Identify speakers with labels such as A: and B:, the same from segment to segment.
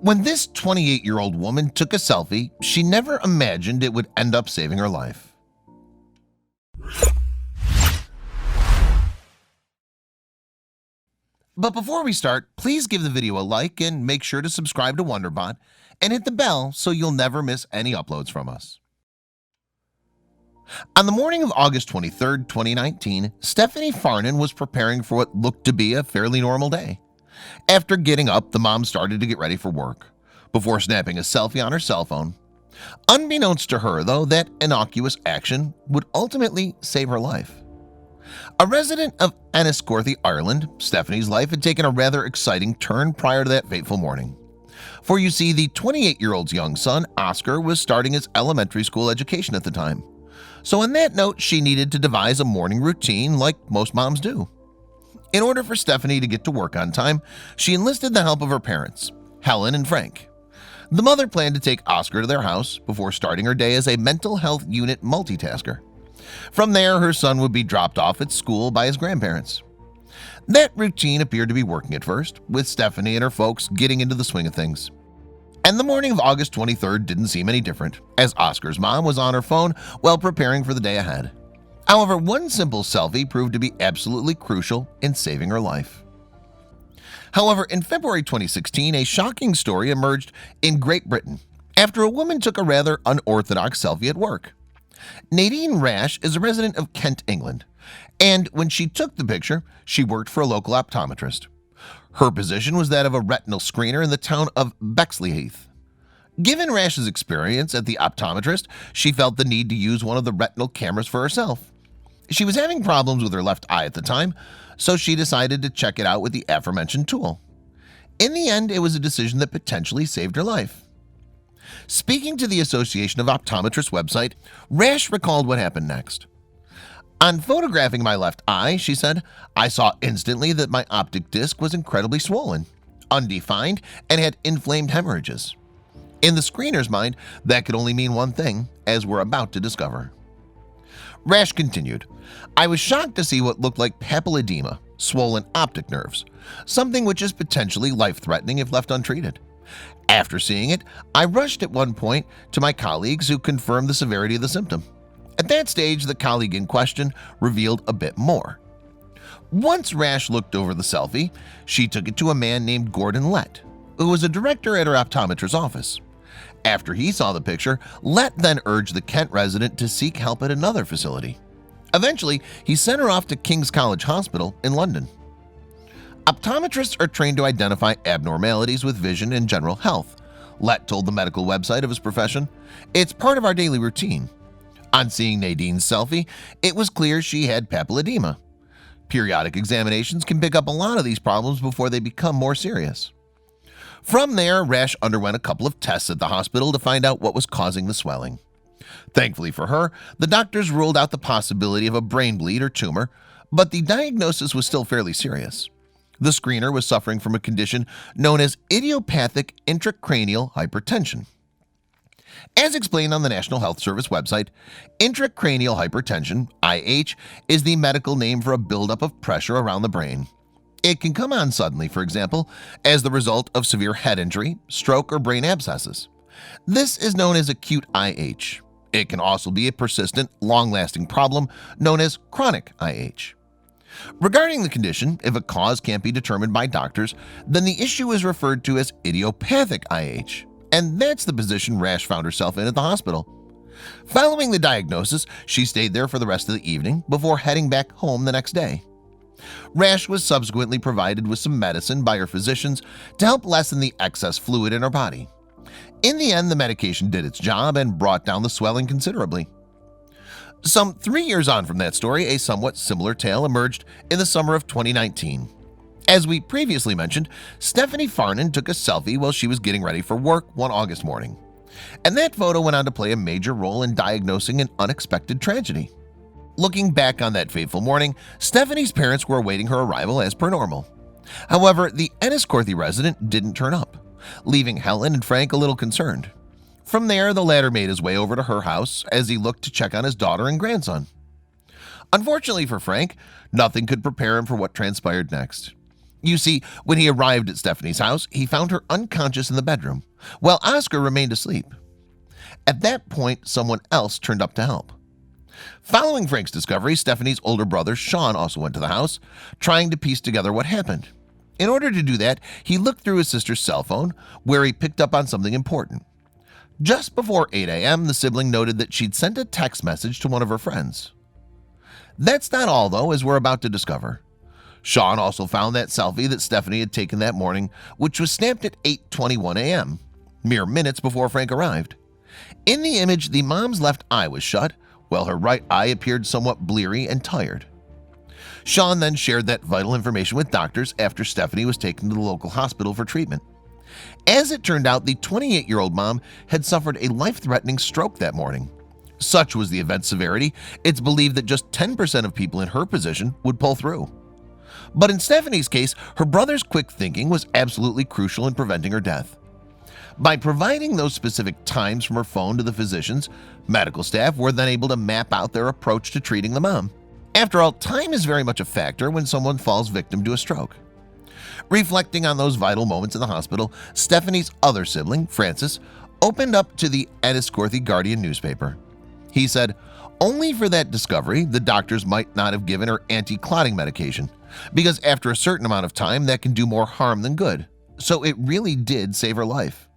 A: When this 28-year-old woman took a selfie, she never imagined it would end up saving her life. But before we start, please give the video a like and make sure to subscribe to WonderBot and hit the bell so you'll never miss any uploads from us. On the morning of August 23, 2019, Stephanie Fernan was preparing for what looked to be a fairly normal day. After getting up, the mom started to get ready for work before snapping a selfie on her cell phone. Unbeknownst to her, though, that innocuous action would ultimately save her life. A resident of Enniscorthy, Ireland, Stephanie's life had taken a rather exciting turn prior to that fateful morning. For you see, the 28-year-old's young son, Oscar, was starting his elementary school education at the time. So on that note, she needed to devise a morning routine like most moms do. In order for Stephanie to get to work on time, she enlisted the help of her parents, Helen and Frank. The mother planned to take Oscar to their house before starting her day as a mental health unit multitasker. From there, her son would be dropped off at school by his grandparents. That routine appeared to be working at first, with Stephanie and her folks getting into the swing of things. And the morning of August 23rd didn't seem any different, as Oscar's mom was on her phone while preparing for the day ahead. However, one simple selfie proved to be absolutely crucial in saving her life. However, in February 2016, a shocking story emerged in Great Britain after a woman took a rather unorthodox selfie at work. Nadine Rash is a resident of Kent, England, and when she took the picture, she worked for a local optometrist. Her position was that of a retinal screener in the town of Bexleyheath. Given Rash's experience at the optometrist, she felt the need to use one of the retinal cameras for herself. She was having problems with her left eye at the time, so she decided to check it out with the aforementioned tool. In the end, it was a decision that potentially saved her life. Speaking to the Association of Optometrists website, Rash recalled what happened next. On photographing my left eye, she said, I saw instantly that my optic disc was incredibly swollen, undefined, and had inflamed hemorrhages. In the screener's mind, that could only mean one thing, as we're about to discover. Rash continued, I was shocked to see what looked like papilledema, swollen optic nerves, something which is potentially life-threatening if left untreated. After seeing it, I rushed at one point to my colleagues who confirmed the severity of the symptom. At that stage, the colleague in question revealed a bit more. Once Rash looked over the selfie, she took it to a man named Gordon Lett, who was a director at her optometrist's office. After he saw the picture, Lett then urged the Kent resident to seek help at another facility. Eventually, he sent her off to King's College Hospital in London. Optometrists are trained to identify abnormalities with vision and general health. Lett told the medical website of his profession, it's part of our daily routine. On seeing Nadine's selfie, it was clear she had papilledema. Periodic examinations can pick up a lot of these problems before they become more serious. From there, Rash underwent a couple of tests at the hospital to find out what was causing the swelling. Thankfully for her, the doctors ruled out the possibility of a brain bleed or tumor, but the diagnosis was still fairly serious. The screener was suffering from a condition known as idiopathic intracranial hypertension. As explained on the National Health Service website, intracranial hypertension, IH, is the medical name for a buildup of pressure around the brain. It can come on suddenly, for example, as the result of severe head injury, stroke, or brain abscesses. This is known as acute IH. It can also be a persistent, long-lasting problem known as chronic IH. Regarding the condition, if a cause can't be determined by doctors, then the issue is referred to as idiopathic IH. And that's the position Rash found herself in at the hospital. Following the diagnosis, she stayed there for the rest of the evening before heading back home the next day. Rash was subsequently provided with some medicine by her physicians to help lessen the excess fluid in her body. In the end, the medication did its job and brought down the swelling considerably. Some 3 years on from that story, a somewhat similar tale emerged in the summer of 2019. As we previously mentioned, Stephanie Fernan took a selfie while she was getting ready for work one August morning. And that photo went on to play a major role in diagnosing an unexpected tragedy. Looking back on that fateful morning, Stephanie's parents were awaiting her arrival as per normal. However, the Enniscorthy resident didn't turn up, leaving Helen and Frank a little concerned. From there, the latter made his way over to her house as he looked to check on his daughter and grandson. Unfortunately for Frank, nothing could prepare him for what transpired next. You see, when he arrived at Stephanie's house, he found her unconscious in the bedroom, while Oscar remained asleep. At that point, someone else turned up to help. Following Frank's discovery, Stephanie's older brother Sean also went to the house, trying to piece together what happened. In order to do that, he looked through his sister's cell phone, where he picked up on something important. Just before 8 a.m., the sibling noted that she'd sent a text message to one of her friends. That's not all, though, as we're about to discover. Sean also found that selfie that Stephanie had taken that morning, which was snapped at 8:21 a.m., mere minutes before Frank arrived. In the image, the mom's left eye was shut, while her right eye appeared somewhat bleary and tired. Sean then shared that vital information with doctors after Stephanie was taken to the local hospital for treatment. As it turned out, the 28-year-old mom had suffered a life-threatening stroke that morning. Such was the event's severity, it's believed that just 10% of people in her position would pull through. But in Stephanie's case, her brother's quick thinking was absolutely crucial in preventing her death. By providing those specific times from her phone to the physicians, medical staff were then able to map out their approach to treating the mom. After all, time is very much a factor when someone falls victim to a stroke. Reflecting on those vital moments in the hospital, Stephanie's other sibling, Francis, opened up to the Enniscorthy Guardian newspaper. He said, only for that discovery, the doctors might not have given her anti-clotting medication, because after a certain amount of time that can do more harm than good. So it really did save her life.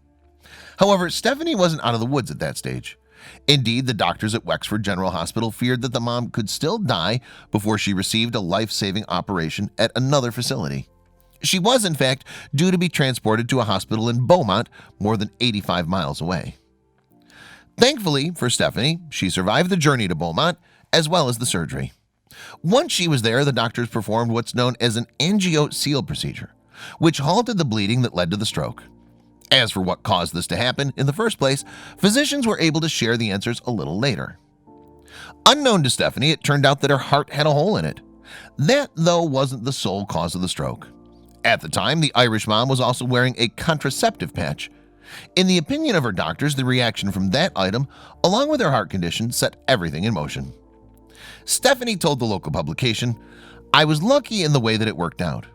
A: However, Stephanie wasn't out of the woods at that stage. Indeed, the doctors at Wexford General Hospital feared that the mom could still die before she received a life-saving operation at another facility. She was, in fact, due to be transported to a hospital in Beaumont, more than 85 miles away. Thankfully for Stephanie, she survived the journey to Beaumont as well as the surgery. Once she was there, the doctors performed what's known as an angio-seal procedure, which halted the bleeding that led to the stroke. As for what caused this to happen in the first place, physicians were able to share the answers a little later. Unknown to Stephanie, it turned out that her heart had a hole in it. That, though, wasn't the sole cause of the stroke. At the time, the Irish mom was also wearing a contraceptive patch. In the opinion of her doctors, the reaction from that item, along with her heart condition, set everything in motion. Stephanie told the local publication, "I was lucky in the way that it worked out.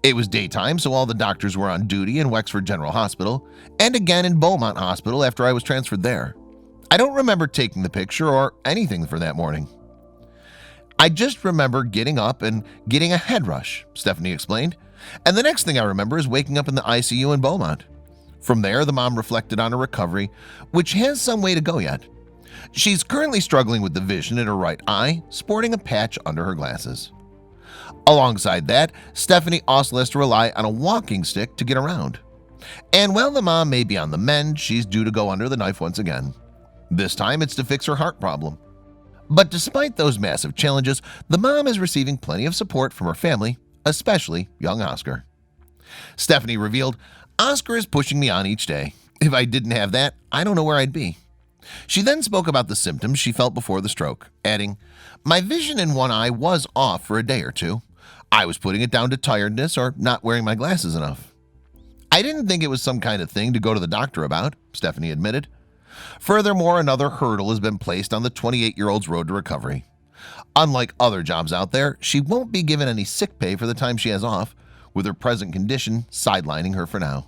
A: It was daytime, so all the doctors were on duty in Wexford General Hospital and again in Beaumont Hospital after I was transferred there. I don't remember taking the picture or anything for that morning. I just remember getting up and getting a head rush," Stephanie explained, "and the next thing I remember is waking up in the ICU in Beaumont." From there, the mom reflected on her recovery, which has some way to go yet. She's currently struggling with the vision in her right eye, sporting a patch under her glasses. Alongside that, Stephanie also has to rely on a walking stick to get around. And while the mom may be on the mend, she's due to go under the knife once again. This time it's to fix her heart problem. But despite those massive challenges, the mom is receiving plenty of support from her family, especially young Oscar. Stephanie revealed, "Oscar is pushing me on each day. If I didn't have that, I don't know where I'd be." She then spoke about the symptoms she felt before the stroke, adding, "My vision in one eye was off for a day or two. I was putting it down to tiredness or not wearing my glasses enough. I didn't think it was some kind of thing to go to the doctor about," Stephanie admitted. Furthermore, another hurdle has been placed on the 28-year-old's road to recovery. Unlike other jobs out there, she won't be given any sick pay for the time she has off, with her present condition sidelining her for now.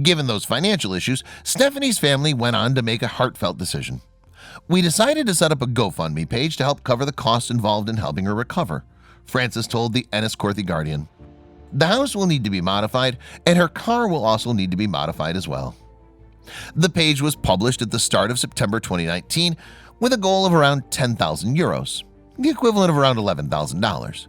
A: Given those financial issues, Stephanie's family went on to make a heartfelt decision. "We decided to set up a GoFundMe page to help cover the costs involved in helping her recover," Francis told the Enniscorthy Guardian. "The house will need to be modified, and her car will also need to be modified as well." The page was published at the start of September 2019 with a goal of around 10,000 euros, the equivalent of around $11,000.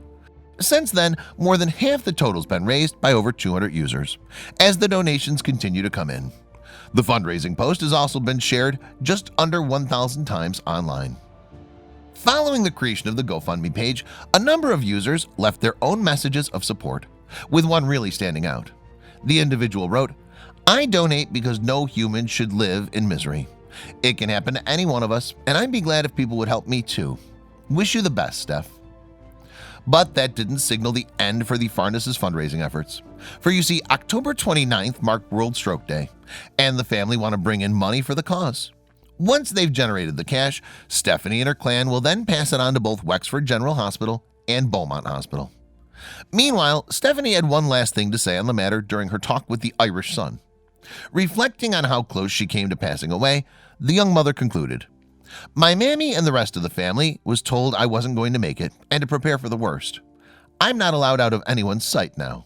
A: Since then, more than half the total's been raised by over 200 users, as the donations continue to come in. The fundraising post has also been shared just under 1,000 times online. Following the creation of the GoFundMe page, a number of users left their own messages of support, with one really standing out. The individual wrote, "I donate because no human should live in misery. It can happen to any one of us, and I'd be glad if people would help me too. Wish you the best, Steph." But that didn't signal the end for the Farnes's fundraising efforts. For you see, October 29th marked World Stroke Day, and the family want to bring in money for the cause. Once they've generated the cash, Stephanie and her clan will then pass it on to both Wexford General Hospital and Beaumont Hospital. Meanwhile, Stephanie had one last thing to say on the matter during her talk with the Irish Sun. Reflecting on how close she came to passing away, the young mother concluded, "My mammy and the rest of the family was told I wasn't going to make it and to prepare for the worst. I'm not allowed out of anyone's sight now."